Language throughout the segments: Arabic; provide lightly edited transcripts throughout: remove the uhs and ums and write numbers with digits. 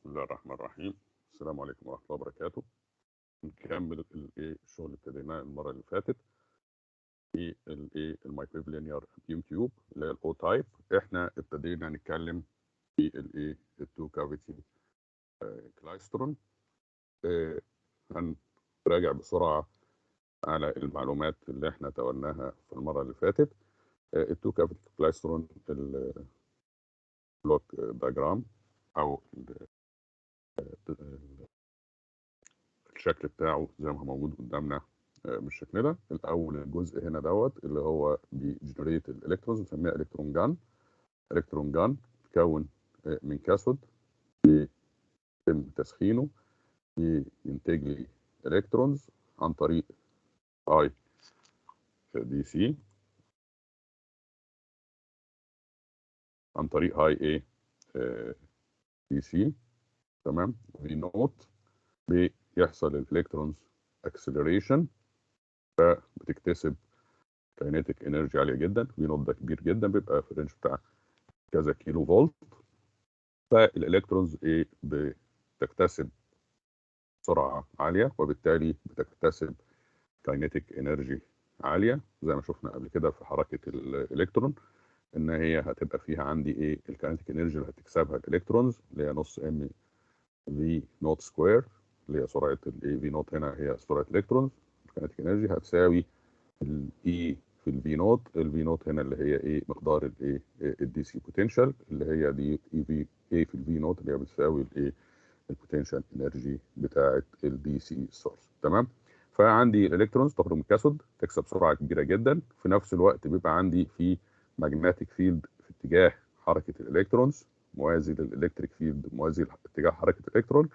بسم الله الرحمن الرحيم. السلام عليكم ورحمة الله وبركاته. نكمل الشغل اللي ابتديناه المرة اللي فاتت في المايكرويف لينير بيم تيوب اللي هي الاو تايب. احنا ابتدينا نتكلم في التو كافيتي كلايسترون. هنراجع بسرعة على المعلومات اللي احنا تولناها في المرة اللي فاتت. التو كافيتي كلايسترون البلوك دايجرام او الشكل بتاعه زي ما هو موجود قدامنا بالشكل ده. الاول الجزء هنا دوت اللي هو بيجنريت الالكترونز بنسميها الكترون جان. الكترون جان بتكون من كاثود بيتم تسخينه ينتج لي الكترونز عن طريق اي دي سي، عن طريق هاي اي دي سي. تمام. في نوت بيحصل الالكترونز اكسلريشن فبتكتسب كاينيتيك انرجي عاليه جدا. في نوت ده كبير جدا بيبقى في الرينج بتاع كذا كيلو فولت. فالالكترونز بتكتسب سرعه عاليه وبالتالي بتكتسب كاينيتيك انرجي عاليه زي ما شفنا قبل كده في حركه الالكترون، ان هي هتبقى فيها عندي الكاينيتيك انرجي اللي هتكسبها الالكترونز اللي هي نص ام في نوت سكوير، اللي هي سرعه في نوت هنا هي سرعه الالكترونز. الكاينيتيك انرجي هتساوي الاي في الفي نوت. الفي نوت هنا اللي هي مقدار الدي سي بوتنشال، اللي هي دي اي في اي في الفي نوت اللي هي بتساوي البوتنشال انرجي بتاعه الدي سي سورس. تمام. فعندي الالكترونز تخرج من الكاثود تكسب سرعه كبيره جدا، في نفس الوقت بيبقى عندي في ماجنتيك فيلد في اتجاه حركه الالكترونز موازي للالكتريك فيلد موازي لاتجاه حركه الالكترون.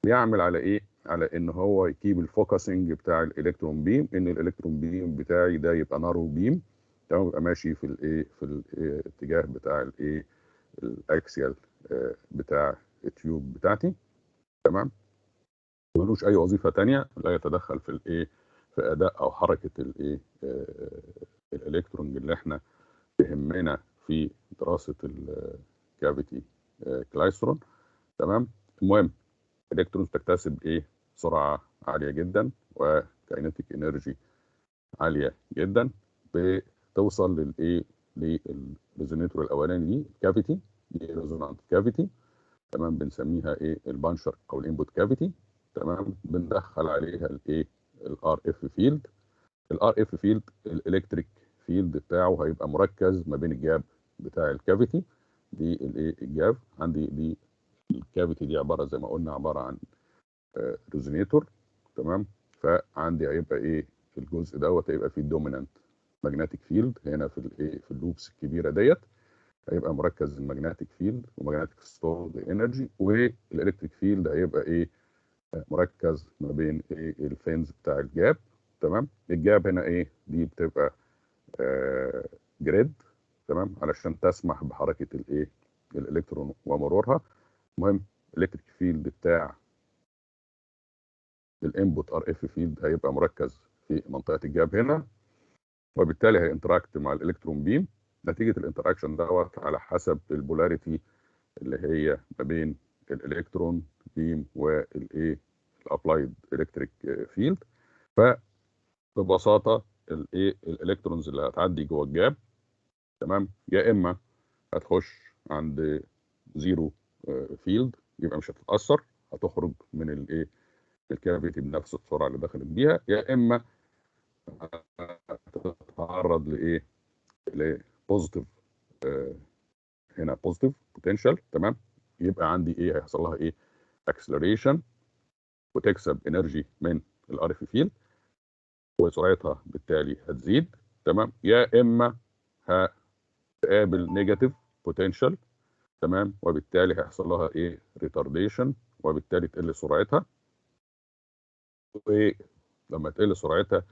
بيعمل على على ان هو يجيب الفوكسنج بتاع الالكترون بيم، ان الالكترون بيم بتاعي ده يبقى نارو بيم. تمام. يبقى ماشي في في الاتجاه بتاع الاكسيال بتاع التيوب بتاعتي. تمام. ملوش اي وظيفه ثانيه، لا يتدخل في في اداء او حركه الالكترون اللي احنا يهمنا في دراسه الكافيتي كلايسترون. تمام. المهم الالكترونز تكتسب سرعه عاليه جدا وكاينيتيك انرجي عاليه جدا، بتوصل للريزونيتور الاولاني دي الكافيتي، دي ريزونانت كافيتي. تمام. بنسميها البانشر او الانبوت كافيتي. تمام. بندخل عليها الار اف فيلد. الار اف فيلد الالكتريك فيلد بتاعه هيبقى مركز ما بين الجاب بتاع الكافيتي دي الجاب عندي دي. الكافيتي دي عباره زي ما قلنا عباره عن ريزونيتور. تمام. فعندي هيبقى في الجزء دوت هيبقى فيه دومينانت ماجنتيك فيلد هنا في في اللوبس الكبيره ديت. هيبقى مركز الماجنتيك فيلد وماجنتيك ستورد انرجي، والالكتريك فيلد هيبقى مركز ما بين الفينز بتاع الجاب. تمام. الجاب هنا دي بتبقى جريد. تمام. علشان تسمح بحركه الالكترون ومرورها. المهم الالكتريك فيلد بتاع الانبوت ار اف فيلد هيبقى مركز في منطقه الجاب هنا، وبالتالي هينتراكت مع الالكترون بيم. نتيجه الانتراكشن دوت على حسب البولاريتي اللي هي ما بين الالكترون بيم الابلايد الكتريك فيلد. فببساطه الالكترونز اللي هتعدي جوه الجاب، تمام، يا اما هتخش عند زيرو فيلد يبقى مش هتتاثر، هتخرج من الكافيتي بنفس السرعه اللي دخلت بيها، يا اما هتتعرض لبوزيتيف هنا بوزيتيف بوتنشال. تمام. يبقى عندي هيحصل لها اكسلريشن وتكسب انرجي من الار اف فيلد وسرعتها بالتالي هتزيد. تمام. يا اما هتقابل نيجاتيف بوتنشال. تمام. وبالتالي هيحصل لها ريتارديشن وبالتالي تقل سرعتها. ولما تقل سرعتها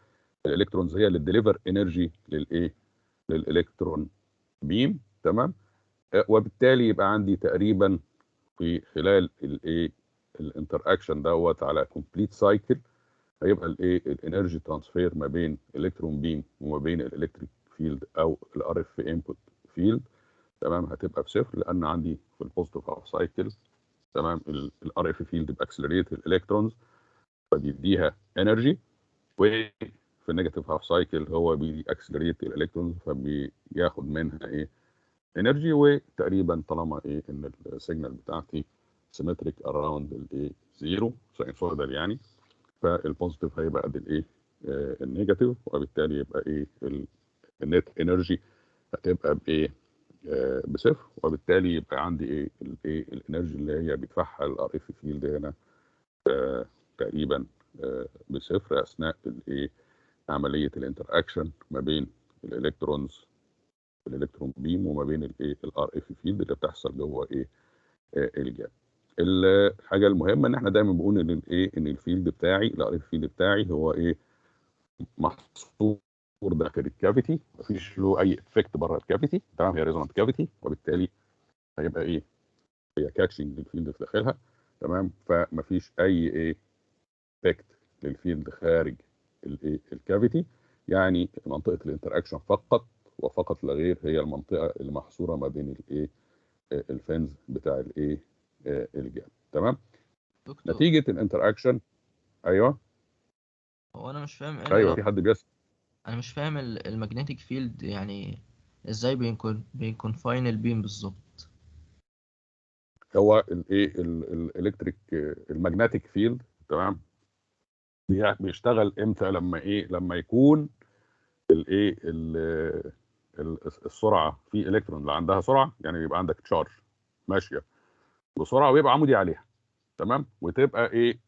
الالكترونز هي اللي تديليفر انرجي للالكترون بيم. تمام. وبالتالي يبقى عندي تقريبا في خلال الانتر اكشن دوت على كومبليت سايكل هيبقى الانرجي ترانسفير ما بين الكترون بيم وما بين الالكتريك فيلد او الار اف انبوت فيلد. تمام. هتبقى بصفر لان عندي في البوزيتيف هاف سايكل تمام. الار اف فيلد باكسلريت الالكترونز فبيديها انرجي، وفي النيجاتيف هاف سايكل هو بيأكسلريت الالكترونز فبياخد منها ايه انرجي. وتقريبا طالما ايه ان السيجنال بتاعتي سيمتريك اراوند الايه زيرو ساينسويدال يعني، فالبوزيتيف هيبقى قد الايه النيجاتيف، وبالتالي يبقى ايه النت انرجي هتبقى بايه بصفر، وبالتالي يبقى عندي ايه الايه الانرجي اللي هي بيدفعها الار اف فيلد هنا تقريبا بصفر اثناء الايه عمليه الانتر اكشن ما بين الالكترونز الالكترون بيم وما بين الايه الار اف فيلد اللي بتحصل جوه ايه الجاب. الحاجه المهمه ان احنا دايما بنقول ان الايه ان الفيلد بتاعي الار اف فيلد بتاعي هو ايه محصور داخل الكافيتي، مفيش له اي افكت بره الكافيتي. تمام. هي ريزونانت كافيتي، وبالتالي هيبقى ايه هي كاتشنج للفيلد في داخلها. تمام. فمفيش اي ايه افكت للفيلد خارج الايه الكافيتي، يعني منطقه الانتراكشن فقط وفقط لا غير هي المنطقه اللي محصوره ما بين الايه الفنز بتاع الايه الجاب. تمام. دكتور، نتيجه الانتراكشن. ايوه هو انا مش فاهم ايه ايوه في حد بيسأل. انا مش فاهم المagnetic فيلد يعني ازاي بيكونفاين البيم بالظبط. هو الايه الالكتريك الماجنتيك فيلد تمام بيشتغل امتى؟ لما ايه لما يكون الايه السرعه في الكترون اللي عندها سرعه، يعني يبقى عندك تشارج ماشيه بسرعه ويبقى عمودي عليها. تمام. وتبقى ايه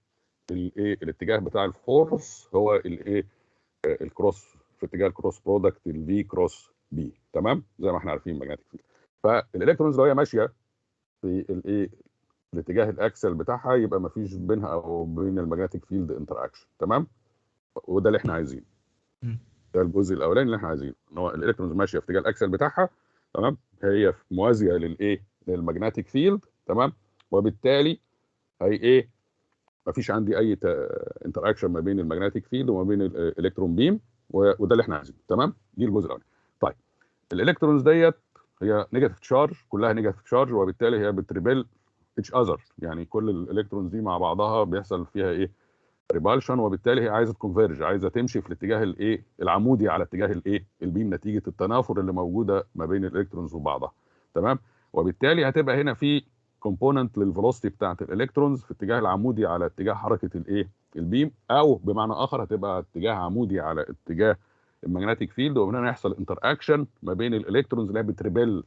الايه الاتجاه بتاع الفورس هو الايه الكروس في اتجاه الكروس برودكت الفي كروس بي. تمام. زي ما احنا عارفين ماجنتيك فيلد. فالالكترونز لو هي ماشيه في الايه الاتجاه الاكسل بتاعها يبقى ما فيش بينها او بين الماجنتيك فيلد انتر اكشن. تمام. وده اللي احنا عايزينه. مم. ده الجزء الاولاني اللي احنا عايزينه، ان هو الالكترونز ماشيه في اتجاه الاكسل بتاعها. تمام. هي موازيه للايه للماجنتيك فيلد. تمام. وبالتالي هي ايه ما فيش عندي اي انتر اكشن ما بين الماجنتيك فيلد وما بين الالكترون بيم، وده اللي احنا عايزينه. تمام. دي الجزء الاولاني. طيب الالكترونز ديت هي نيجاتيف تشارج، كلها نيجاتيف تشارج، وبالتالي هي بتريبل اتش اذر، يعني كل الالكترونز دي مع بعضها بيحصل فيها ايه ريبالشن، وبالتالي هي عايزه تكونفيرج، عايزه تمشي في الاتجاه الايه العمودي على اتجاه الايه البيم نتيجه التنافر اللي موجوده ما بين الالكترونز وبعضها. تمام. وبالتالي هتبقى هنا في كومبوننت للفيلوسيتي بتاعه الالكترونز في اتجاه العمودي على اتجاه حركه الايه البيم، او بمعنى اخر هتبقى اتجاه عمودي على اتجاه المagnetic فيلد، ومن هنا يحصل انتر اكشن ما بين الالكترونز اللي هي بتريبل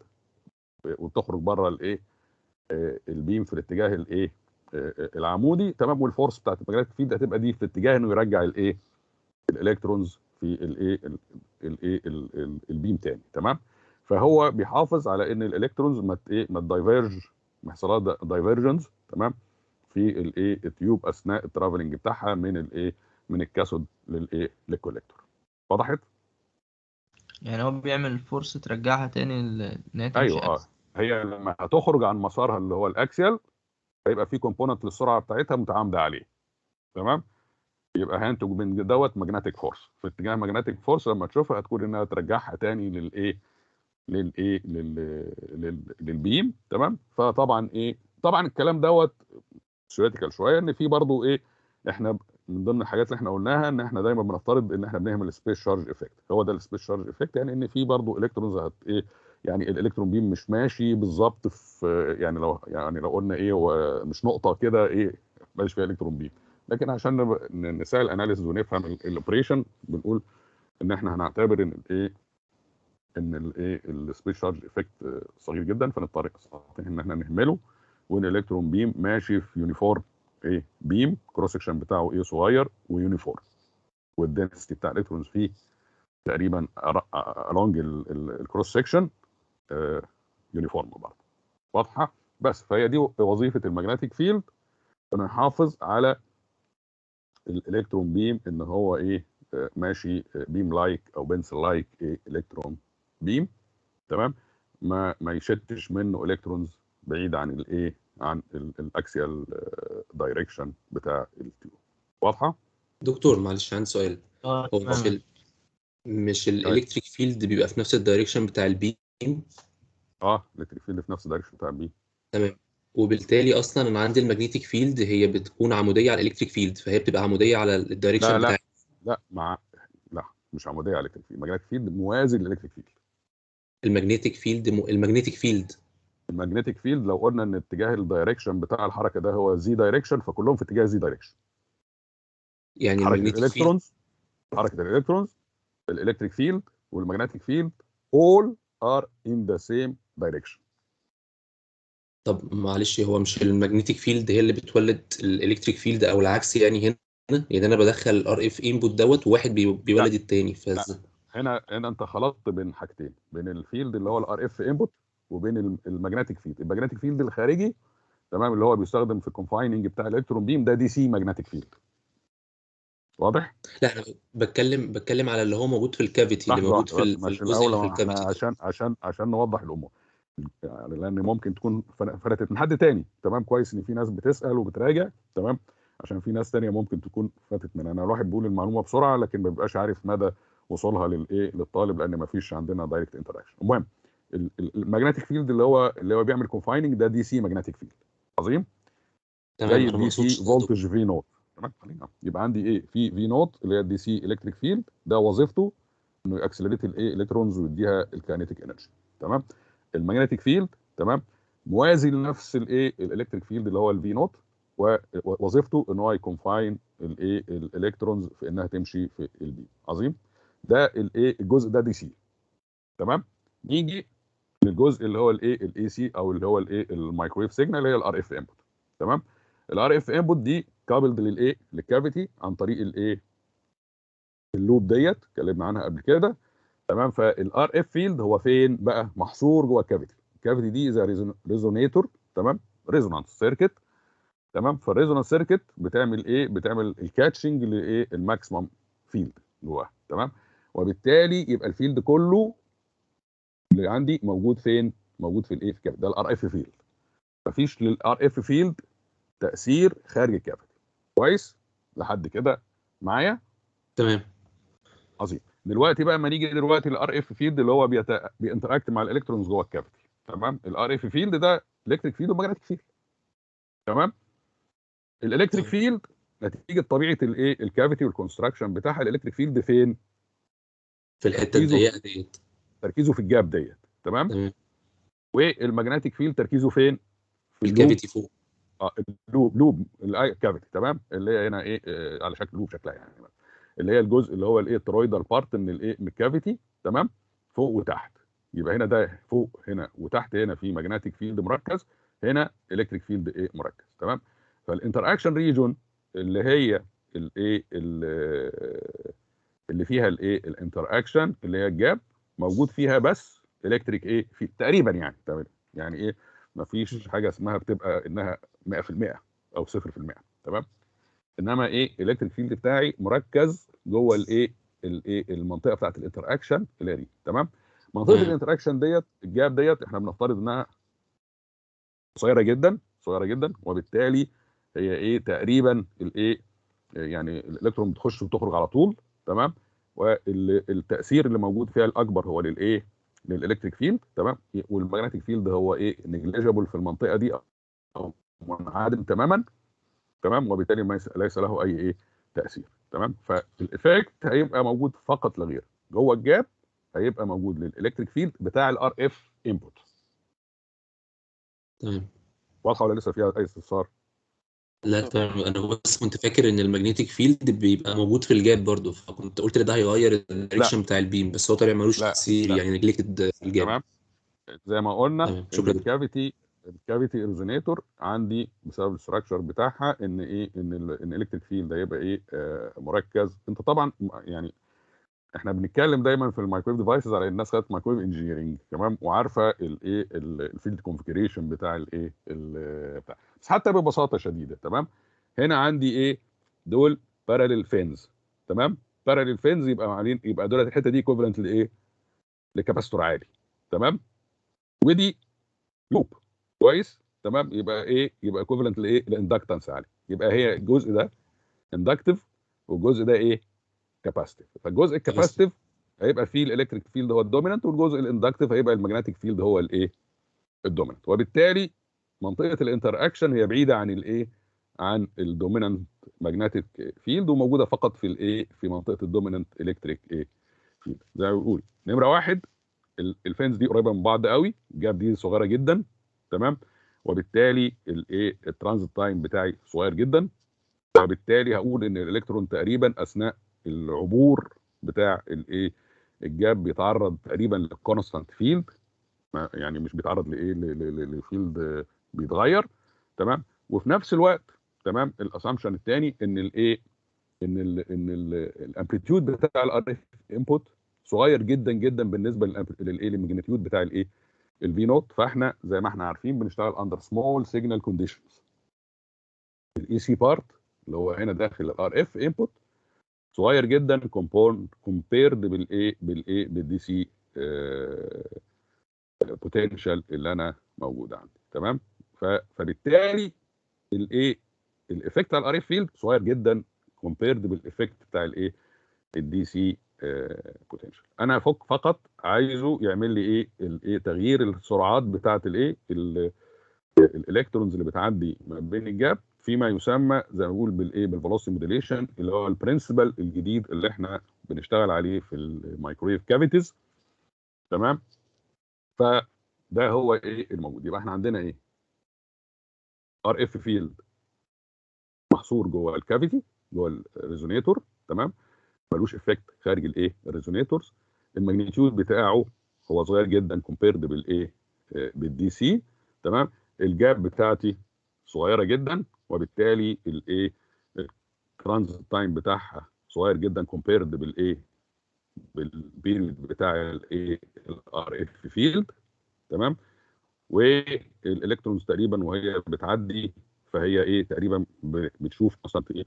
وتخرج بره الايه البيم في الاتجاه الايه العمودي. تمام. والفورس بتاعت الماجنتيك فيلد هتبقى دي في اتجاه انه يرجع الايه الالكترونز في الايه الايه البيم تاني. تمام. فهو بيحافظ على ان الالكترونز ما ايه ما تدايفيرج، ما يحصلها دايفيرجنز. تمام. في الايه التيوب اثناء الترافلنج بتاعها من الايه من الكاثود للايه للكوليكتور. وضحت؟ يعني هو بيعمل فورس ترجعها تاني ان هي تمشي ايوه اكس. هي لما هتخرج عن مسارها اللي هو الاكسيال هيبقى في كومبوننت للسرعه بتاعتها متعامده عليه. تمام. يبقى هينتج من دوت ماجنتيك فورس في اتجاه ماجنتيك فورس، لما تشوفها هتقول انها ترجعها تاني للبيم. تمام. فطبعا ايه طبعا الكلام دوت ثيوريتيكال شويه، ان في برضو ايه احنا من ضمن الحاجات اللي احنا قلناها ان احنا دايما بنفترض ان احنا بنعمل سبيس شارج افكت. هو ده السبيس شارج افكت، يعني ان في برضو الكترونز ايه يعني الالكترون بيم مش ماشي بالظبط في يعني لو قلنا ايه هو مش نقطه كده ايه ماشي فيها الكترون بيم، لكن عشان نسهل اناليسيز ونفهم الاوبريشن بنقول ان احنا هنعتبر ان الايه ان الايه السبيس شارج افكت صغير جدا، فنضطر ان احنا نهمله، وان الالكترون بيم ماشي في يونيفورم ايه بيم كروس سكشن بتاعه ايه صغير ويونيفورم، والدنسيتي بتاع الالكترونز فيه تقريبا along الكروس سكشن يونيفورم برضه. واضحه؟ بس فهي دي وظيفه الماجنتيك فيلد، انه يحافظ على الالكترون بيم ان هو ايه ماشي بيم لايك او بنسل لايك ايه الكترون بيم. تمام. ما يشتش منه الكترونز بعيد عن الايه عن الاكسيال دايركشن بتاع التيوب. واضحه؟ دكتور معلش عندي سؤال. اه هو تمام. مش طيب. الالكتريك فيلد بيبقى في نفس الدايركشن بتاع البيم؟ الالكتريك فيلد في نفس الدايركشن بتاع البيم. تمام. وبالتالي اصلا انا عندي المagnetic فيلد هي بتكون عموديه على الالكتريك فيلد، فهي بتبقى عموديه على لا الدايركشن لا بتاعي. لا لا مش عموديه على الالكتريك فيلد. الماجنتيك فيلد موازي للالكتريك فيلد. المagnetic فيلد الماجنتيك فيلد لو قلنا ان اتجاه الدايركشن بتاع الحركه ده هو زي دايركشن، فكلهم في اتجاه زي دايركشن. يعني حركه المagnetic فيلد. الالكترونز الالكتريك فيلد والماجنتيك فيلد all are in the same direction. طب معلش، هو مش المagnetic فيلد هي اللي بتولد الالكتريك فيلد او العكس يعني؟ هنا يعني انا بدخل الار اف انبوت دوت وواحد بيولد التاني، لا هنا انت خلطت بين حاجتين، بين الفيلد اللي هو الار اف انبوت وبين الماجنتيك فيلد. الماجنتيك فيلد الخارجي تمام اللي هو بيستخدم في الكونفايننج بتاع الالكترون بيم ده دي سي ماجنتيك فيلد. واضح؟ لا انا بتكلم على اللي هو موجود في الكافيتي، اللي لحظه موجود واحده بس، في مش الجزء اللي في الاول احنا الكافيتي ده. عشان نوضح الامور يعني، لان ممكن تكون فلتت من حد تاني. تمام، كويس ان في ناس بتسال وبتراجع. تمام، عشان في ناس تانية ممكن تكون فاتت من انا الواحد بيقول المعلومه بسرعه لكن ما بيبقاش عارف مدى وصولها للطالب، لان ما فيش عندنا دايركت انتراكشن. المهم الماجنتيك فيلد اللي هو بيعمل كونفايننج ده دي سي ماجنتيك فيلد. عظيم. تمام، زي انا ما الدي سي اقصدش ده يا دكتور. فولتج في نوت. تمام، خلينا يبقى عندي ايه في نوت اللي هي الدي سي الكتريك فيلد، ده وظيفته انه ياكسلريت الكترونز ويديها الكاينيتيك انرجي. تمام. الماجنتيك فيلد تمام موازي لنفس الالكتريك فيلد اللي هو الفي نوت، ووظيفته ان هو يكونفاين الالكترونز في انها تمشي في البي. عظيم. ده الجزء ده دي سي. تمام. نيجي للجزء اللي هو الاي سي او اللي هو المايكرويف سيجنال اللي هي الار اف انبوت. تمام. الار اف انبوت دي كابلد للكافيتي عن طريق اللوب ديت اتكلمنا عنها قبل كده. تمام. فالار اف فيلد هو فين بقى؟ محصور جوه الكافيتي. الكافيتي دي اذا ريزونيتور. تمام، ريزونانس سيركت. تمام. فالريزونانس سيركت بتعمل الكاتشنج الماكسيمم فيلد جواها. تمام. وبالتالي يبقى الفيلد كله اللي عندي موجود فين؟ موجود في في الكافيتي. ده الار اف فيلد. مفيش للار اف فيلد تاثير خارج الكافيتي. كويس لحد كده معايا؟ تمام. عظيم. دلوقتي بقى ما نيجي دلوقتي الار اف فيلد اللي هو بينتراكت مع الالكترونز جوه الكافيتي. تمام. الار اف فيلد ده الكتريك فيلد وماجنتيك فيلد. تمام. الالكتريك تمام. فيلد نتيجه طبيعه الكافيتي والكونستراكشن بتاعها، الالكتريك فيلد فين؟ في الحته تركيزه الضيقه ديت. تركيزه في الجاب ديت. تمام. تمام. والماجنتيك فيلد تركيزه فين؟ في في اللوب. الكافيتي فوق. لوب الكافيتي. تمام. اللي هي هنا على شكل لوب شكلها يعني، اللي هي الجزء اللي هو الترويدال بارت من الكافيتي. تمام. فوق وتحت. يبقى هنا ده فوق هنا وتحت هنا في ماجنتيك فيلد مركز، هنا الكتريك فيلد مركز. تمام. فالانتراكشن ريجون اللي هي اللي فيها الانتراكشن اللي هي الجاب موجود فيها بس الكتريك في تقريبا يعني. تمام. يعني ما فيش حاجه اسمها بتبقى انها 100% او 0%. تمام. انما الالكتريك فيلد بتاعي مركز جوه المنطقه بتاعت الانتراكشن اللي هي دي. تمام. منطقه الانتراكشن ديت الجاب ديت احنا بنفترض انها صغيره جدا صغيره جدا، وبالتالي هي تقريبا يعني الالكترون بتخش وتخرج على طول. تمام. والتاثير اللي موجود فيها الاكبر هو للالكتريك فيلد. تمام. والمagnetic فيلد هو نيجليجيبل في المنطقه دي او منعدم تماما. تمام. وبالتالي ليس له اي تاثير. تمام. فالايفكت هيبقى موجود فقط لا غير جوه الجاب، هيبقى موجود للالكتريك فيلد بتاع الار اف انبوت. تمام. واضحه ولا لسه فيها اي استفسار؟ لا تمام، انا بس كنت فاكر ان المagnetic فيلد بيبقى موجود في الجاب برضو، فكنت قلت ده هيغير لا الدايركشن بتاع البيم، بس هو طلع ملوش لا تاثير لا. يعني، نجلكتد في الجاب. تمام. زي ما قلنا تمام، ان شكرا دكتور. الكافيتي ريزونيتور عندي بسبب الاستراكشر بتاعها ان ان الالكتريك فيلد هيبقى مركز. انت طبعا يعني احنا بنتكلم دايما في المايكرويف ديفايسز على الناس خدت مايكرويف انجينيرنج. تمام. وعارفه الفيلد كونفيجريشن بتاع بتاع، بس حتى ببساطه شديده. تمام. هنا عندي دول باراليل فينز. تمام. باراليل فينز يبقى دول الحته دي ايكوفالنت لكاباستور عالي. تمام. ودي لوب. كويس. تمام. يبقى ايكوفالنت الاندكتنس عالي. يبقى هي الجزء ده اندكتيف والجزء ده كاباسيتيف. فالجزء الكاباسيتيف هيبقى فيه الالكتريك فيلد هو الدومينانت، والجزء الاندكتيف هيبقى المagnetic فيلد هو الدومينانت. وبالتالي منطقه الانتر اكشن هي بعيده عن الايه، عن الدومينانت ماجنتيك فيلد، وموجوده فقط في الايه، في منطقه الدومينانت الكتريك ايه فيلد. زي ما بنقول نمره واحد، الفينز دي قريبه من بعض قوي، الجاب دي صغيره جدا، تمام، وبالتالي الايه الترانزيت تايم بتاعي صغير جدا، وبالتالي هقول ان الالكترون تقريبا اثناء العبور بتاع الايه الجاب بيتعرض تقريبا للكونستانت فيلد، يعني مش بيتعرض لايه لفيلد بيتغير، تمام. وفي نفس الوقت، تمام، الاسامبشن الثاني ان الايه ان الامبليتيود بتاع الار اف انبوت صغير جدا جدا بالنسبه للايه للماجنتيود بتاع الايه الفي نوت. فاحنا زي ما احنا عارفين بنشتغل اندر سمول سيجنال كونديشنز. الاي سي بارت اللي هو هنا داخل الار اف انبوت صغير جدا كومبيرد بالدي سي بوتنشال اللي انا موجود عندي، تمام. فبالتالي الايه الايفكت على الار اف فيلد صغير جدا كومبيرد بالافكت بتاع الايه الدي سي بوتنشال. انا فقط عايزه يعمل لي ايه الايه تغيير السرعات بتاعه الايه الالكترونز اللي بتعدي ما بين الجاب فيما يسمى زي ما بقول بالايه بالفيلوسيتي موديليشن، اللي هو البرنسبل الجديد اللي احنا بنشتغل عليه في الميكرويف كافيتيز، تمام. فده هو ايه الموجود. يبقى احنا عندنا ايه ار اف فيلد محصور جوه الكافيتي جوه الريزونيتور، تمام، ملوش افكت خارج الايه الريزونيتورز. الماجنتيود بتاعه هو صغير جدا كومبيرد بالايه بالدي سي، تمام. الجاب بتاعتي صغيره جدا، وبالتالي الايه الترانزيت تايم بتاعها صغير جدا كومبيرد بالايه بالبيريود بتاع الايه الار اف فيلد، تمام. والالكترونز تقريبا وهي بتعدي فهي ايه تقريبا بتشوف اصلا ايه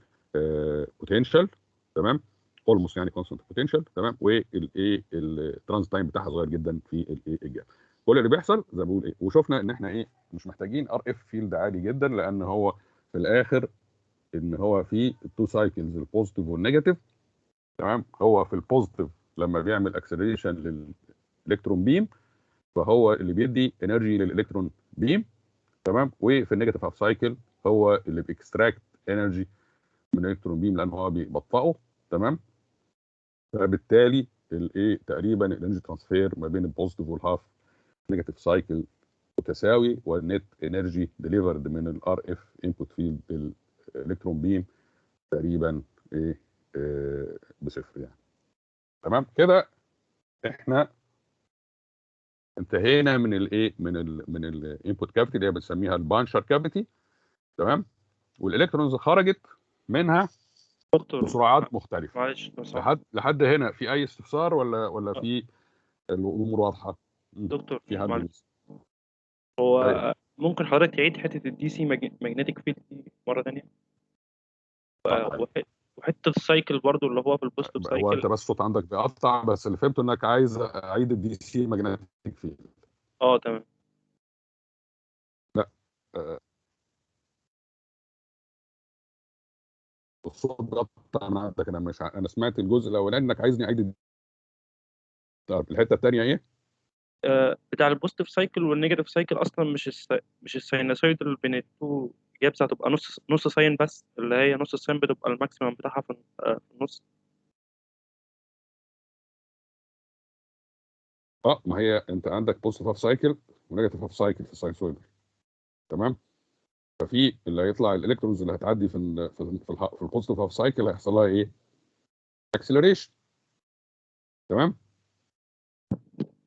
بوتنشال، تمام، اولموست يعني كونستنت بوتنشال، تمام. والايه الترانس تايم بتاعها صغير جدا في الايه الجاب. كل اللي بيحصل زي ما بقول ايه، وشفنا ان احنا ايه مش محتاجين ار اف فيلد عالي جدا، لان هو في الاخر ان هو في التو سايكلز البوزيتيف والنيجاتيف، تمام. هو في البوزيتيف لما بيعمل اكسلريشن للالكترون بيم فهو اللي بيدي انرجي للالكترون بيم، تمام. وفي النيجاتيف هاف سايكل هو اللي بيكستراكت انرجي من الالكترون بيم لان هو بيبطئه، تمام. فبالتالي الايه تقريبا الانرجي ترانسفير ما بين البوزيتيف والهاف نيجاتيف سايكل متساوي، والنت انرجي ديليفرد من الار اف انبوت فيلد الالكترون بيم تقريبا ايه بصفر يعني، تمام. كده احنا انتهينا من الايه من الانبوت كافيتي اللي هي بنسميها البانشر كافيتي، تمام. والالكترونز خرجت منها دكتور بسرعات مختلفه. معلش لو سمحت. لحد هنا في اي استفسار ولا في الامور واضحه؟ دكتور في حد معلش، ايوه. هو ممكن حضرتك تعيد حتة الدي سي ماجنتيك فيلد دي مرة تانية؟ طيب. وحتة السايكل برضو اللي هو في البوزيتيف هو انت سايكل. بس الصوت عندك بيقطع، بس اللي فهمته انك عايز اعيد الدي سي ماجنتيك فيلد. اه تمام. لا الصوت بيقطع من عندك، انا مش انا سمعت الجزء الاولاني انك عايزني اعيد طب الحته الثانيه ايه؟ بتاع البوزيتيف سايكل والنيجاتيف سايكل اصلا مش الساينوسويد اللي بين التو جابس هتبقى نص ساين، بس اللي هي نص الساين بتبقى الماكسيمم بتاعها في النص. ما هي انت عندك بوزيتيف هاف سايكل ونيجاتيف هاف سايكل في الساينسويد، تمام. ففي اللي هيطلع الالكترونز اللي هتعدي في البوزيتيف هاف سايكل هيحصل لها ايه؟ اكسلريشن، تمام.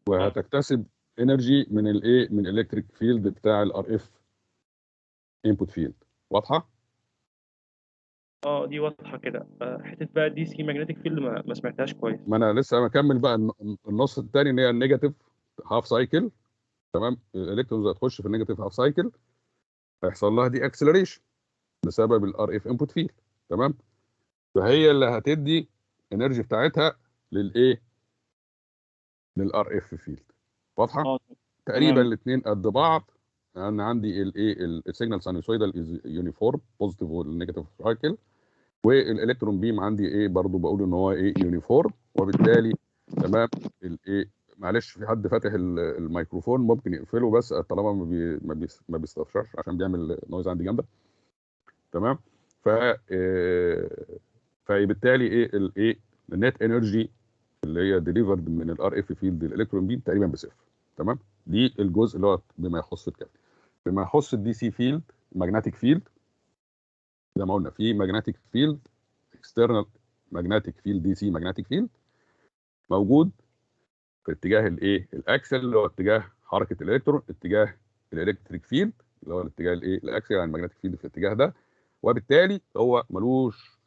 وهتكتسب انرجي من الايه من الالكتريك فيلد بتاع الار اف انبوت فيلد. واضحه؟ اه دي واضحة كده. حتة بقى دي سي ماجنتيك فيلد ما سمعتهاش كويس. ما انا لسه مكمل بقى النص الثاني اللي هي النيجاتيف هاف سايكل، تمام. الالكترونز هتخش في النيجاتيف هاف سايكل هيحصل لها دي اكسلريشن بسبب الار اف انبوت فيلد، تمام. فهي اللي هتدي انرجي بتاعتها للايه للار اف فيلد. واضحه؟ اه تقريبا تمام. الاثنين قد بعض. انا عندي الايه السيجنال ساينوسويدال از يونيفورم بوزيتيف والنيجاتيف سايكل، والالكترون بيم عندي ايه برضو بقول ان هو ايه يونيفورم، وبالتالي تمام الايه معلش في حد فاتح الميكروفون، ممكن يقفله بس طالما ما بيستفسرش عشان بيعمل نويز عندي جامده. تمام. فبالتالي ايه النت انرجي اللي هي ديليفرد من الار اف فيلد الالكترون بيم تقريبا بصفر. تمام. دي الجزء اللي هو بما يخص الكافيتي. بما يخص الدي سي فيلد، ماجنتيك فيلد، زي ما قلنا في ماجنتيك فيلد اكسترنال ماجنتيك فيلد، دي سي ماجنتيك فيلد موجود في اتجاه الايه الاكسل اللي هو اتجاه حركه الالكترون، اتجاه الالكتريك فيلد اللي هو الاتجاه الايه الاكسل يعني الماجنتيك فيلد في الاتجاه ده، وبالتالي هو ملوش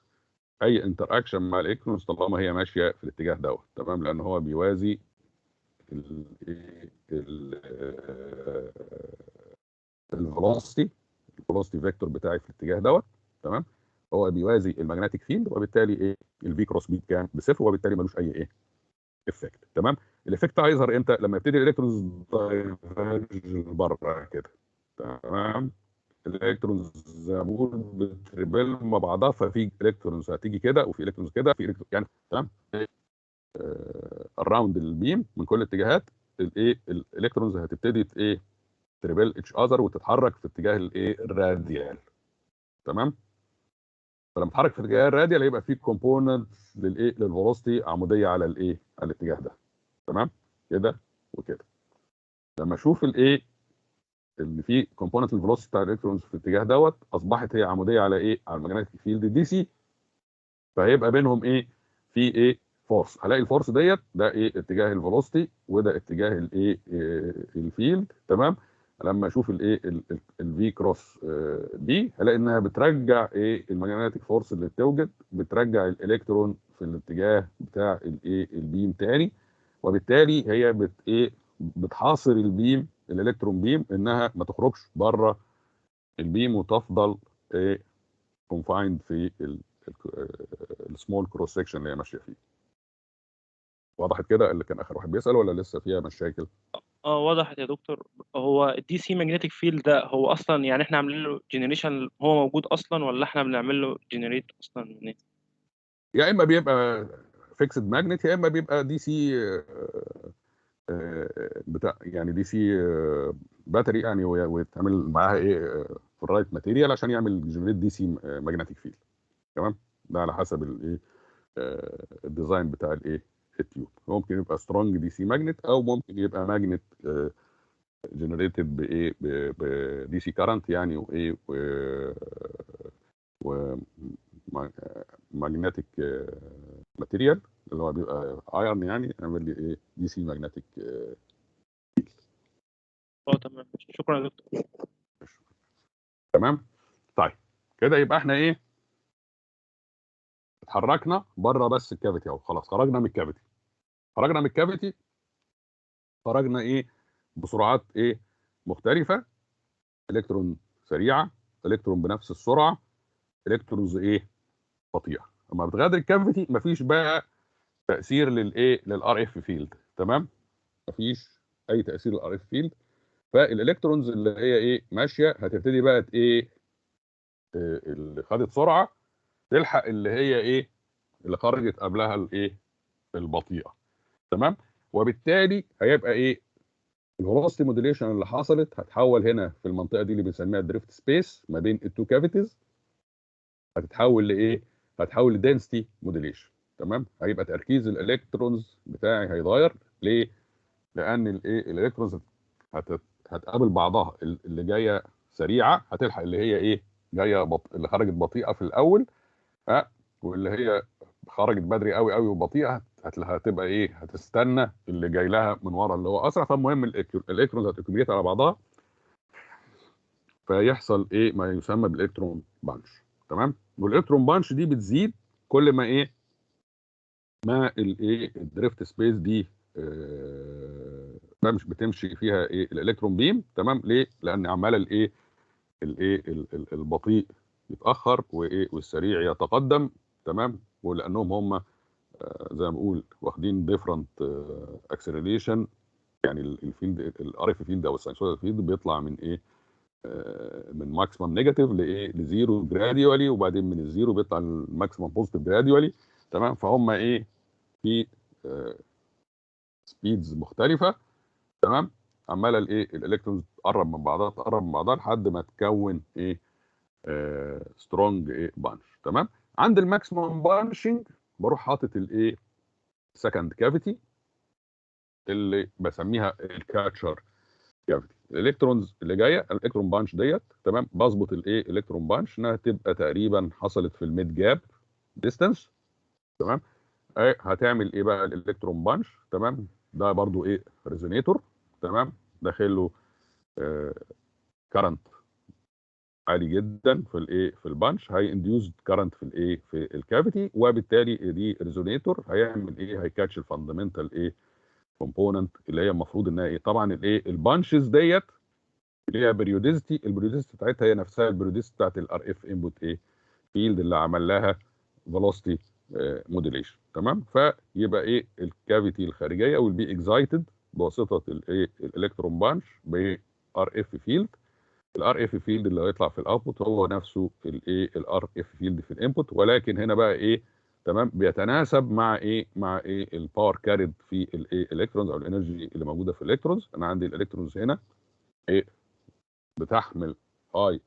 اي انتر اكشن مع الالكترونز طالما هي ماشيه في الاتجاه دوت. تمام. لان هو بيوازي الفيلوسيتي فيكتور بتاعي في الاتجاه دوت. تمام. هو بيوازي الماجنتيك فيلد، وبالتالي ايه الفي كروس بي كام بصفر، وبالتالي ملوش اي ايه افكت. تمام. الافكت هيظهر امتى؟ لما يبتدي الالكترونز دايفرج بره كده. تمام. الالكترونز زي ما بقول بتريبل مع بعضها، ففي الكترونز هتيجي كده وفي الكترونز كده في الكترونز يعني. تمام. الراوند البيم من كل الاتجاهات الايه الالكترونز هتبتدي ايه تريبل اتش اذر وتتحرك في اتجاه الايه الراديال. تمام. فلما تتحرك في اتجاه الراديال هيبقى في كومبوننت للايه للفيلوسيتي عموديه على الايه على الاتجاه ده. تمام كده وكده. لما اشوف الايه اللي في كومبوننت الفيلوسيتي بتاع الالكترونز في الاتجاه دوت اصبحت هي عموديه على ايه على الماجنتيك فيلد دي سي، فهيبقى بينهم ايه في ايه فورس. هلاقي الفورس ديت ده ايه اتجاه الفيلوسيتي وده اتجاه الايه الفيلد. تمام. لما اشوف الايه الفي كروس بي هلاقي انها بترجع ايه الماجنتيك فورس اللي بتوجد، بترجع الالكترون في الاتجاه بتاع الايه البيم تاني، وبالتالي هي ايه بتحاصر البيم الالكترون بيم انها ما تخرجش بره البيم وتفضل ايه كونفايند في السمول كروس سكشن اللي هي ماشيه فيه. وضحت كده؟ اللي كان اخر واحد بيسال ولا لسه فيها مشاكل؟ وضحت يا دكتور. هو الدي سي ماجنتيك فيلد ده هو اصلا يعني احنا عاملين له جنريشن، هو موجود اصلا ولا احنا بنعمل له جنريت اصلا منين؟ يا اما بيبقى فيكسد ماجنت يا اما بيبقى دي سي بتاع يعني دي سي باتري يعني ويتعمل معاها ايه في الرايت ماتيريال عشان يعمل جنريت دي سي ماجنتيك فيلد. تمام. ده على حسب الايه الديزاين بتاع الايه التيوب. ممكن يبقى سترونج دي سي ماجنت او ممكن يبقى ماجنت جنريتد بايه بدي سي كارنت يعني وايه و ماجنتيك ماتيريال اللي هو بيبقى ايرن يعني يعمل لي ايه دي سي ماجنتيك. تمام. شكرا يا دكتور. تمام. طيب كده يبقى احنا ايه اتحركنا بره بس الكافيتي اهو، خلاص خرجنا من الكافيتي. خرجنا من الكافيتي خرجنا ايه بسرعات ايه مختلفه، الكترون سريعه، الكترون بنفس السرعه، الكترونز ايه بطيئه. لما بتغادر الكافيتي مفيش بقى تاثير للايه للار اف فيلد. تمام. مفيش اي تاثير للار اف فيلد، فالالكترونز اللي هي ايه ماشيه هتبتدي بقى ايه اللي خدت سرعه تلحق اللي هي ايه اللي خرجت قبلها الايه البطيئه. تمام. وبالتالي هيبقى ايه الفيلوسيتي موديليشن اللي حصلت هتحول هنا في المنطقه دي اللي بنسميها الدريفت سبيس ما بين التو كافيتيز، هتتحول لايه هتحول لدنسيتي موديليشن. تمام. هيبقى تركيز الالكترونز بتاعي هيتغير. ليه؟ لان الايه الالكترونز هتقابل بعضها، اللي جايه سريعه هتلحق اللي هي ايه جايه اللي خرجت بطيئه في الاول، واللي هي خرجت بدري قوي قوي وبطيئه هتبقى ايه هتستنى اللي جاي لها من ورا اللي هو اسرع. فالمهم الالكترونز هتكمليت على بعضها فيحصل ايه ما يسمى بالالكترون بانش. تمام. والالكترون بانش دي بتزيد كل ما ايه ما الايه الدريفت سبيس دي مش بتمشي فيها ايه الالكترون بيم. تمام. ليه؟ لان عماله الايه البطيء يتاخر وايه والسريع يتقدم. تمام. ولانهم هم زي ما بقول واخدين ديفرنت اكسلريشن، يعني الفيلد الار اف فيلد او الساينسويدال فيلد بيطلع من ايه من ماكسيمم نيجاتيف لايه لزيرو جراديوالي، وبعدين من الزيرو بيطلع الماكسيمم بوزيتيف جراديوالي. تمام. فهم ايه في سبيدز مختلفه، تمام، عماله الايه الالكترونز تقرب من بعضها لحد ما تكون ايه سترونج ايه بانش. تمام. عند الماكسيمم بانشنج بروح حاطط الايه سكند كافيتي اللي بسميها الكاتشر كافيتي. الالكترونز اللي جايه الالكترون بانش ديت، تمام، بظبط الايه الكترون بانش انها تبقى تقريبا حصلت في الميد جاب ديستانس. تمام. هتعمل ايه بقى الالكترون بانش؟ تمام، ده برضو ايه ريزونيتور، تمام، داخل له كرنت عالي جدا في الايه في البانش، هي انديوزد كرنت في الايه في الكافيتي، وبالتالي دي ريزونيتور هيعمل ايه هيكاتش الفاندمنتال ايه كومبوننت اللي هي المفروض انها ايه. طبعا الايه البانشز ديت ليها بريوديزيتي، البريوديزيتي بتاعتها هي نفسها البريوديزيتي بتاعت الار اف انبوت ايه فيلد اللي عمل لها فيلوسيتي موديليشن. تمام. فيبقى ايه الكافيتي الخارجيه will be excited بواسطه الايه الالكترون بانش ب ار اف فيلد. الار اف فيلد اللي هيطلع في الاوتبوت هو نفسه الايه الار اف فيلد في الانبوت، ولكن هنا بقى ايه تمام بيتناسب مع ايه الباور كاريد في الايه الالكترونز او الانرجي اللي موجوده في الالكترونز. انا عندي الالكترونز هنا ايه بتحمل هاي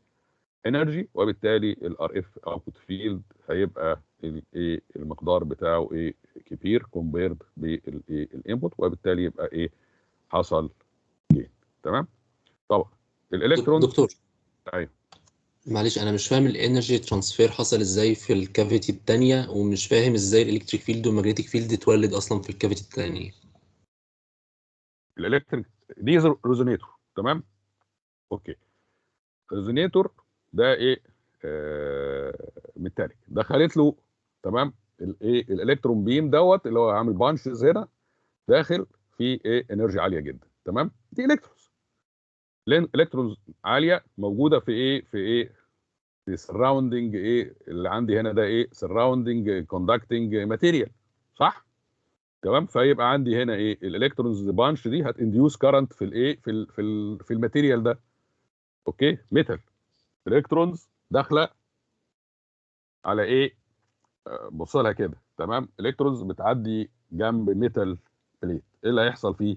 انرجي، وبالتالي الار اف اوتبوت فيلد هيبقى الايه المقدار بتاعه ايه كبير كومبيرد بالايه الانبوت، وبالتالي يبقى ايه حصل جين. تمام. طبعا الالكترون دكتور ايوه معلش انا مش فاهم الانرجي ترانسفير حصل ازاي في الكافيتي الثانيه، ومش فاهم ازاي الالكتريك فيلد والمagnetic فيلد اتولد اصلا في الكافيتي الثانيه. الالكتريك دي ريزونيتور. تمام. اوكي. ريزونيتور ده ايه ميتاليك دخلت له، تمام، الايه الالكترون بيم دوت اللي هو عامل بانشز هنا داخل في ايه انرجي عاليه جدا. تمام. دي الكترونز، الالكترونز عاليه موجوده في ايه في سراوندنج ايه اللي عندي هنا ده ايه سراوندنج كوندكتنج ماتيريال، صح؟ تمام. فيبقى عندي هنا ايه الالكترونز بانش دي هتنديوس كارنت في الايه في الماتيريال ده. اوكي. ميتال الكترونز داخله على ايه بص لها كده. تمام. الكترونز بتعدي جنب ميتال بليت، ايه اللي هيحصل فيه؟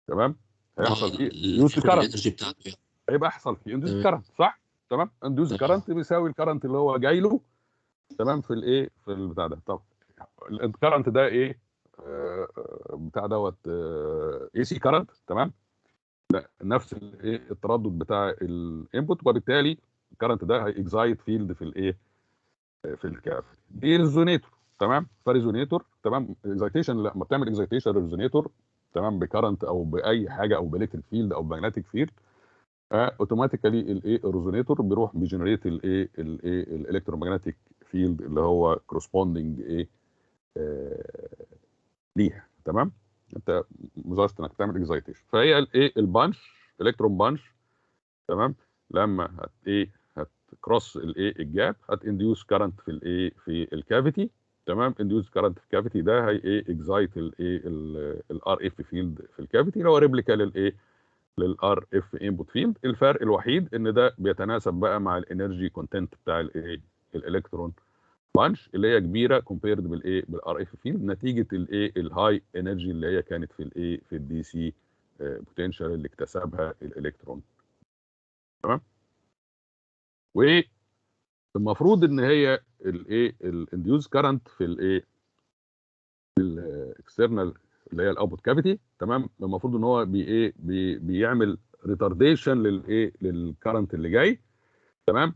تمام. هيحصل فيه انديوس ياخد كارنت، الانرجي بتاعته يعني. هيبقى يحصل فيه انديوس تمام كارنت، صح؟ تمام. انديوس تمام. كارنت بيساوي الكارنت اللي هو جاي له، تمام، في الايه في البتاع ده. طب الكرنت ده ايه بتاع دوت اي سي كرنت، تمام، ده نفس الايه التردد بتاع الانبوت، وبالتالي الكرنت ده هيكزايت فيلد في الايه في الكاف. دي ريزونيتور. تمام. فريزونيتور، تمام، اكزايتيشن لما بتعمل اكزايتيشن ريزونيتور، تمام، بكرنت او باي حاجه او بالكتريك فيلد او ماجنتيك فيلد، اوتوماتيكالي الايه الريزونيتور بيروح بيجنريت الايه الالكترومagnetic فيلد اللي هو كورسبوندنج ايه ليها. تمام. انت مجرد انك تعمل اكزايتيشن، فهي الايه البانش الكترون بانش، تمام، لما هت ايه هتكروس الايه الجاب هتنديوس كارنت في الايه في الكافيتي. تمام. انديوس كارنت في الكافيتي ده هي ايه اكزايت الايه الار اف فيلد في الكافيتي اللي هو ريبليكا للايه للار اف انبوت فيلد. الفرق الوحيد ان ده بيتناسب بقى مع الانرجي كونتنت بتاع الايه الالكترون بانش اللي هي كبيره كومبيرد بالايه بالار اف فيلد، نتيجه الايه الهاي انرجي اللي هي كانت في الايه في الدي سي بوتنشال اللي اكتسبها الالكترون. تمام. والمفروض ان هي الايه الانديوز كارنت في الايه في الاكسترنال اللي هي الاوتبوت كافيتي، تمام، المفروض ان هو بيعمل ريتارديشن للايه للكارنت اللي جاي. تمام.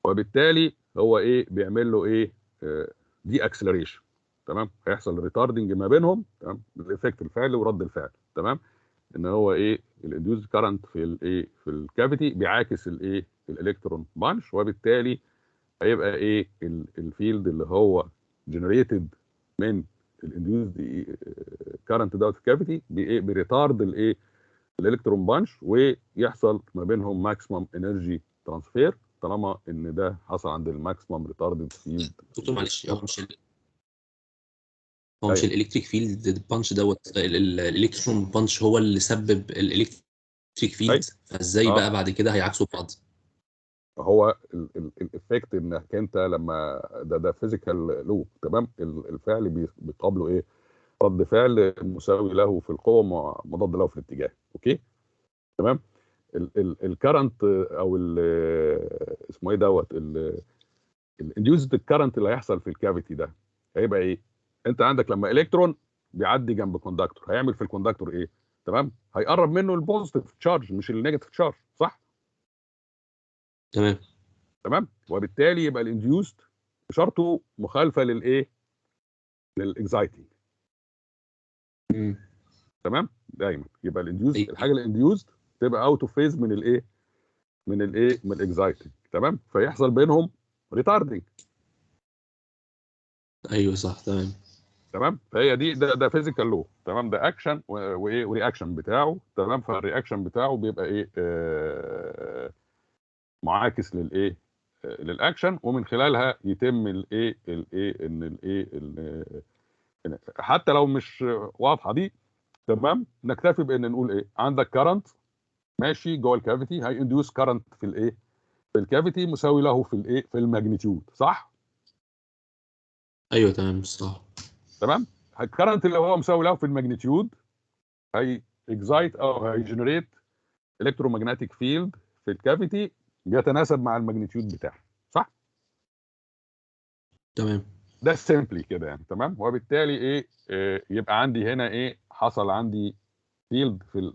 وبالتالي هو ايه بيعمل له ايه دي اكسلريشن. تمام. هيحصل ريتاردنج ما بينهم، تمام، الايفكت الفعل ورد الفعل. تمام. ان هو ايه الانديوز كارنت في الايه في الكافيتي بيعاكس الايه الالكترون بانش، وبالتالي هيبقى ايه الفيلد اللي هو جنريتد من الانديوز كارنت دوت في الكافيتي بيريتارد الايه الالكترون بانش، ويحصل ما بينهم ماكسيمم انرجي ترانسفير طالما ان ده حصل عند الماكسيمم ريتاردد فيلد. دكتور معلش هو مش ايوه الالكتريك فيلد بانش دوت الالكترون بانش هو اللي سبب الالكتريك فيلد، ايوه فازاي بقى بعد كده هيعكسوا بعض؟ هو الايفكت انك انت لما ده فيزيكال لوب، تمام، الفعل بيقابله ايه رد فعل مساوي له في القوه مضاد له في الاتجاه. اوكي تمام. الكرنت او اسمه ايه دوت الانديوزد الكرنت اللي هيحصل في الكافيتي ده هيبقى ايه؟ انت عندك لما الكترون بيعدي جنب كوندكتور هيعمل في الكوندكتور ايه؟ تمام، هيقرب منه البوزيتيف تشارج مش النيجاتيف تشارج، صح؟ تمام. تمام، وبالتالي يبقى الانديوزد اشارته مخالفه للايه؟ للاكزايتنج. تمام، دايما يبقى الانديوزد الحاجه الانديوزد تبقى اوت اوف فيز من الايه؟ من الاكزايتنج. تمام، فيحصل بينهم ريتاردنج. ايوه صح. تمام. تمام، فهي دي ده فيزيكال لو. تمام، ده اكشن وايه ورياكشن بتاعه. تمام، فالرياكشن بتاعه بيبقى ايه؟ معاكس للايه؟ للاكشن، ومن خلالها يتم الايه حتى لو مش واضحه دي. تمام، نكتفي بان نقول ايه؟ عندك كارنت ماشي جوه الكافيتي، هي انديوس كارنت في الايه؟ في الكافيتي مساوي له في الايه؟ في الماجنتيود، صح؟ ايوه تمام صح. تمام، الكرنت اللي هو مساوي له في الماجنتيود هي اكزايت او هي جنريت الكترومagnetic فيلد في الكافيتي بيتناسب مع الماجنتيود بتاعه، صح؟ تمام. ده سيمبلي كده يعني. تمام، وبالتالي ايه؟ يبقى عندي هنا ايه؟ حصل عندي فيلد في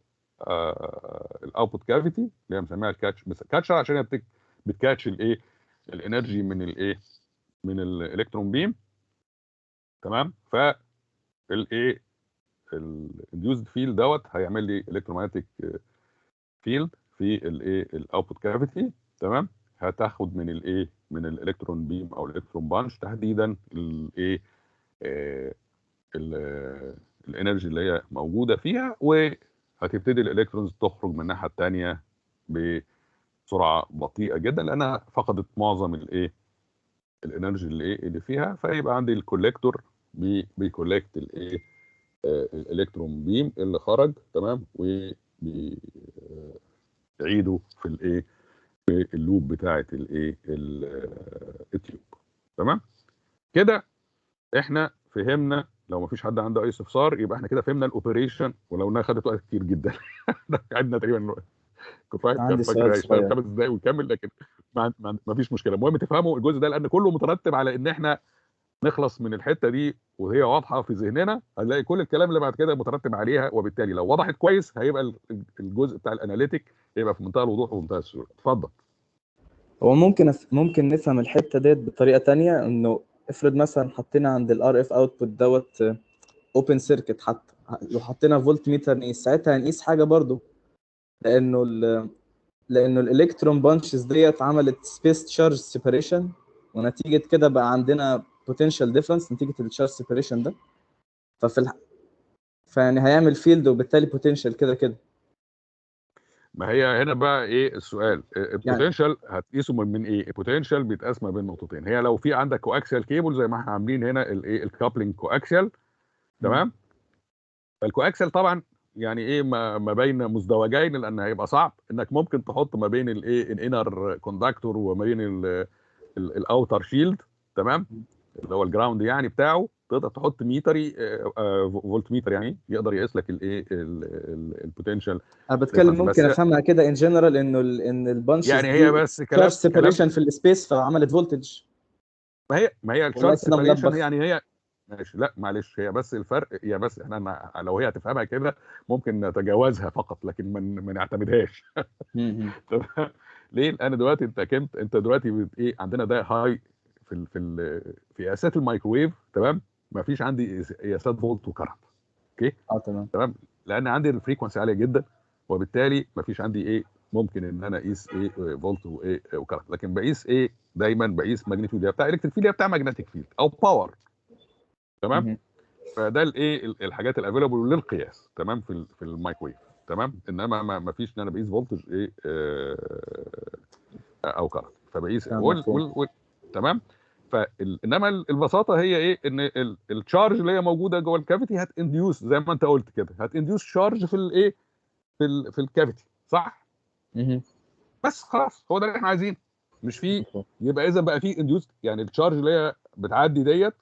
الاوتبوت كافيتي اللي هي بنسميها الكاتشر عشان هي بتكاتش الايه؟ الانرجي من الايه؟ من الالكترون بيم. تمام، فالايه؟ الانديوزد فيلد دوت هيعمل لي الكترومagnetic فيلد في الايه؟ الاوتبوت كافيتي. تمام، هتاخد من الايه؟ من الالكترون بيم او الالكترون بانش تحديدا الايه؟ الانرجي اللي هي موجوده فيها، وهتبتدي الالكترونز تخرج من الناحيه الثانيه بسرعه بطيئه جدا لانها فقدت معظم الايه؟ الانرجي اللي فيها. فيبقى عندي الكوليكتور بيكولكت الايه؟ الالكترون بيم اللي خرج. تمام، وبيعيدوا في الايه؟ في اللوب بتاعه الايه؟ التيوب. تمام كده احنا فهمنا. لو ما فيش حد عنده اي استفسار يبقى احنا كده فهمنا الاوبريشن، ولو انها خدت وقت كتير جدا قعدنا تقريبا كفايه كان عندي فاكر سؤال هيشتغل صغير. 5 دقايق ويكمل، لكن ما فيش مشكله. المهم تفهموا الجزء ده لان كله مترتب على ان احنا نخلص من الحته دي وهي واضحه في ذهننا، هنلاقي كل الكلام اللي بعد كده مترتب عليها. وبالتالي لو وضحت كويس هيبقى الجزء بتاع الاناليتيك يبقى في منتهى الوضوح ومنتهى السهوله. اتفضل. هو ممكن نفهم الحتة ديت بطريقة تانية، انه افرض مثلا حطينا عند الار اف اوتبوت دوت اوبن سيركت، حتى لو حطينا فولت ميتر نقيس ساعتها هنقيس حاجة برضو، لانه الالكترون بانشز ديت عملت سبيس تشارج سيبريشن، ونتيجة كده بقى عندنا بوتنشال ديفرنس نتيجة التشارج سيبريشن ده. فيعني هيعمل فيلد وبالتالي بوتنشال كده كده. ما هي هنا بقى ايه السؤال؟ يعني البوتنشال هتقيسه من ايه؟ البوتنشال بيتقاس ما بين نقطتين. هي لو في عندك كواكسيال كيبل زي ما احنا عاملين هنا الايه؟ الكابلنج كواكسيال. تمام، الكواكسل طبعا يعني ايه؟ ما بين مزدوجين، لان هيبقى صعب انك ممكن تحط ما بين الايه؟ الانر كوندكتور وما بين الاوتر شيلد. تمام، اللي هو الجراوند يعني بتاعه. تقدر تحط ميتري فولت ميتر يعني يقدر يقيس لك الايه؟ البوتنشال انا بتكلم ممكن بس افهمها كده ان جنرال، ان البانشز يعني هي دي بس تشارج كلام سيبريشن في السبيس فعملت فولتج. ما هي والله الشارج كده سيبريشن ملبخ. يعني هي ماشي. لا معلش، هي بس الفرق، هي بس احنا لو هي هتفهمها كده ممكن نتجاوزها فقط لكن ما نعتمدهاش. تمام، ليه؟ لان دلوقتي انت دلوقتي ايه؟ عندنا ده هاي في قياسات الميكروويف. تمام، ما فيش عندي قياسات فولت وكرنت. اوكي تمام. تمام، لان عندي الفريكونسي عاليه جدا، وبالتالي ما فيش عندي ايه؟ ممكن ان انا اقيس ايه؟ فولت وايه؟ وكرنت. لكن بقيس ايه؟ دايما بقيس ماجنتيود بتاع الكتريك فيلد بتاع ماجنتيك فيلد او باور. تمام، فده الايه؟ الحاجات الافيلابل للقياس. تمام، في الميكروويف. تمام، انما ما فيش ان انا بقيس فولتج ايه؟ او كرنت. فبقيس مفهوم. تمام. انما البساطه هي ايه؟ ان التشارج اللي هي موجوده جوه الكافيتي هتانديوس زي ما انت قلت كده، هتانديوس شارج في الايه؟ في الكافيتي، صح؟ بس خلاص هو ده اللي احنا عايزينه. مش فيه يبقى اذا بقى فيه انديوس، يعني التشارج اللي هي بتعدي ديت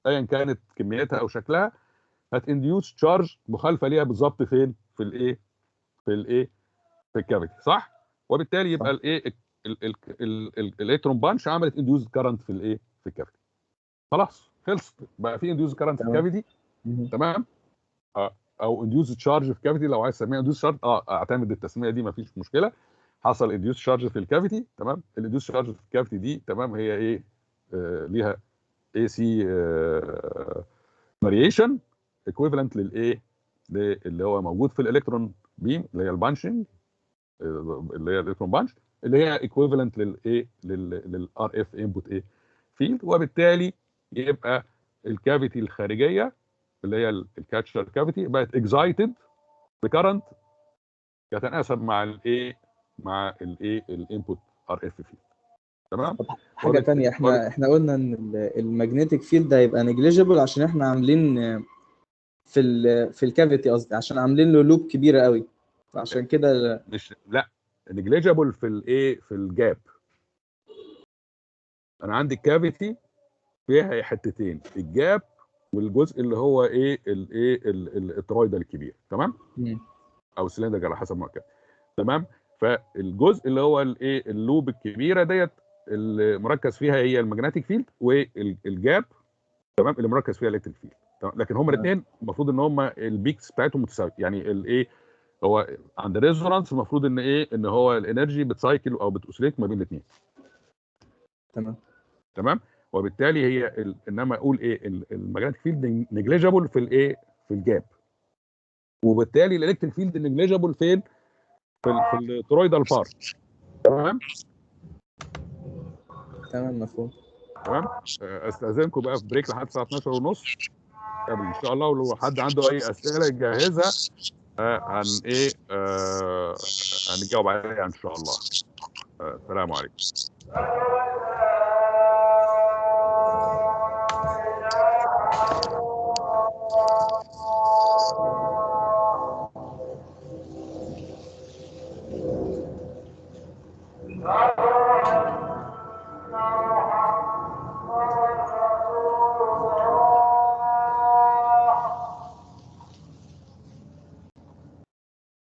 ايا كانت كميتها او شكلها هتنديوس تشارج مخالفه ليها بالظبط فين؟ في الايه؟ في الكافيتي، صح؟ وبالتالي يبقى الايه الالكترون بانش عملت انديوس كارنت في الايه؟ في الكافيتي. خلاص خلصت، بقى في انديوس كارنت في تمام. الكافيتي. تمام. او انديوس تشارج في كافيتي لو عايز تسميها انديوس تشارج، اعتمد التسميه دي مفيش مشكله. حصل انديوس تشارج في الكافيتي. تمام. الانديوس تشارج في الكافيتي دي تمام هي ايه؟ ليها اي سي فاريشن ايكويفالنت للايه؟ اللي هو موجود في الالكترون بيم اللي هي البانشنج، اللي هي الالكترون بانش، اللي هي ايكويفالنت للايه؟ للار اف انبوت ايه؟ فيلد. وبالتالي يبقى الكافيتي الخارجيه اللي هي الكاتشر كافيتي بقت اكزايتد بكرنت يتناسب مع الايه؟ مع الايه؟ الانبوت ار اف فيلد. تمام. حاجه تانية، احنا قلنا ان المagnetic فيلد هيبقى نيجليجيبل عشان احنا عاملين في الكافيتي، قصدي عشان عاملين له لوب كبيره قوي، فعشان كده مش لا نيجليجيبل في الايه؟ في الجاب. انا عندي الكافيتي فيها حتتين، الجاب والجزء اللي هو ايه؟ الايه؟ الترويدال الكبير. تمام. او السلندر على حسب ما كان. تمام. فالجزء اللي هو الايه؟ اللوب الكبيره ديت اللي مركز فيها هي الماجنتيك فيلد، والجاب تمام اللي مركز فيها الالكتريك فيلد. لكن هما الاثنين المفروض ان هما البيكس بتاعتهم متساويه، يعني الايه؟ هو عند ريزونانس المفروض ان ايه؟ ان هو الانرجي بتسايكل او بتوسيليت ما بين الاثنين. تمام. وبالتالي هي انما اقول ايه؟ الماجنتيك فيلد نيجليجيبل في الايه؟ في الجاب. وبالتالي الالكتريك فيلد نيجليجيبل فين؟ في الترويدال بارت. تمام. مفهوم. تمام. استاذنكم بقى في بريك لحد الساعه 12:30 قبل ان شاء الله، ولو حد عنده اي اسئله يجهزها هنجاوب عليها ان شاء الله. السلام عليكم.